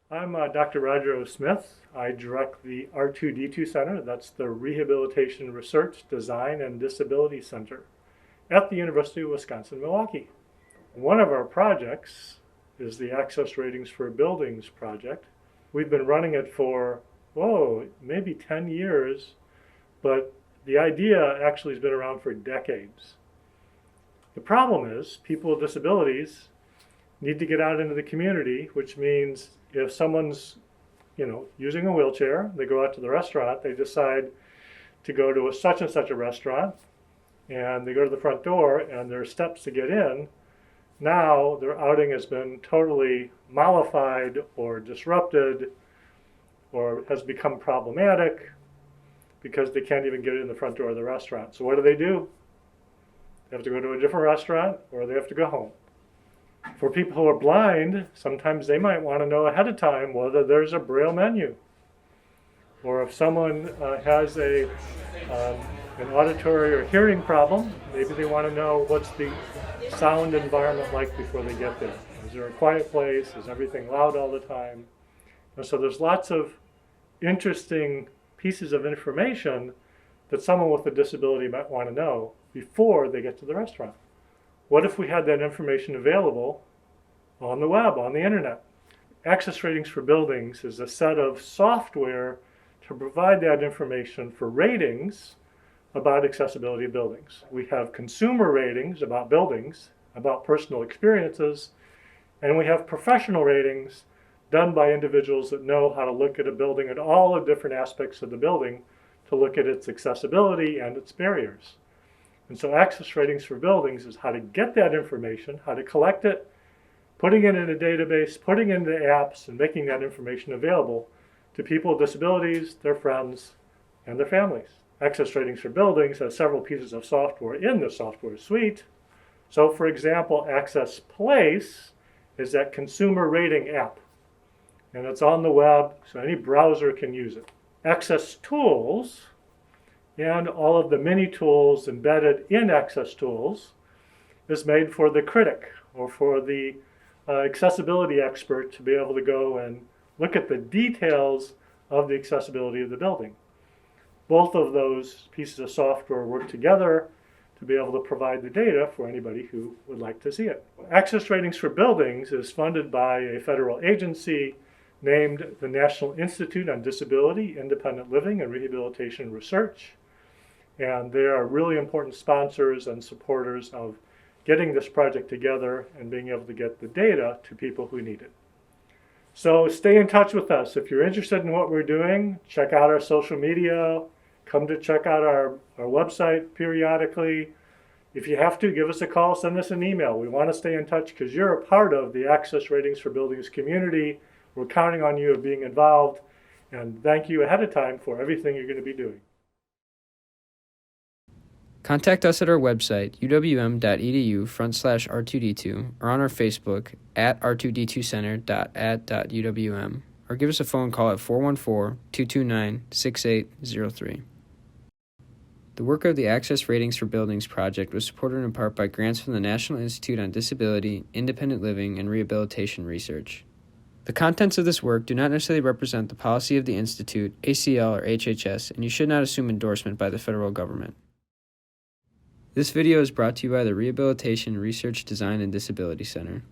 I'm Dr. Roger O. Smith. I direct the R2D2 Center, that's the Rehabilitation Research, Design, and Disability Center at the University of Wisconsin-Milwaukee. One of our projects is the Access Ratings for Buildings project. We've been running it for, maybe 10 years, but the idea actually has been around for decades. The problem is people with disabilities need to get out into the community, which means if someone's using a wheelchair, they go out to the restaurant, they decide to go to such and such a restaurant, and they go to the front door and there are steps to get in. Now their outing has been totally mollified or disrupted or has become problematic because they can't even get in the front door of the restaurant. So what do? They have to go to a different restaurant or they have to go home. For people who are blind, sometimes they might want to know ahead of time whether there's a Braille menu. Or if someone has an auditory or hearing problem, maybe they want to know what's the sound environment like before they get there. Is there a quiet place? Is everything loud all the time? And so there's lots of interesting pieces of information that someone with a disability might want to know before they get to the restaurant. What if we had that information available on the web, on the internet? Access Ratings for Buildings is a set of software to provide that information for ratings about accessibility of buildings. We have consumer ratings about buildings, about personal experiences, and we have professional ratings done by individuals that know how to look at a building at all the different aspects of the building to look at its accessibility and its barriers. And so Access Ratings for Buildings is how to get that information, how to collect it, putting it in a database, putting it into apps, and making that information available to people with disabilities, their friends, and their families. Access Ratings for Buildings has several pieces of software in the software suite. So for example, Access Place is that consumer rating app, and it's on the web, so any browser can use it. Access Tools and all of the mini tools embedded in Access Tools is made for the critic or for the accessibility expert to be able to go and look at the details of the accessibility of the building. Both of those pieces of software work together to be able to provide the data for anybody who would like to see it. Access Ratings for Buildings is funded by a federal agency named the National Institute on Disability, Independent Living, and Rehabilitation Research. And they are really important sponsors and supporters of getting this project together and being able to get the data to people who need it. So stay in touch with us. If you're interested in what we're doing, check out our social media, come to check out our website periodically. If you have to, give us a call, send us an email. We want to stay in touch because you're a part of the Access Ratings for Buildings community. We're counting on you being involved, and thank you ahead of time for everything you're going to be doing. Contact us at our website, uwm.edu/R2D2, or on our Facebook at r2d2center.at.uwm, or give us a phone call at 414-229-6803. The work of the Access Ratings for Buildings project was supported in part by grants from the National Institute on Disability, Independent Living, and Rehabilitation Research. The contents of this work do not necessarily represent the policy of the Institute, ACL, or HHS, and you should not assume endorsement by the federal government. This video is brought to you by the Rehabilitation Research, Design, and Disability Center.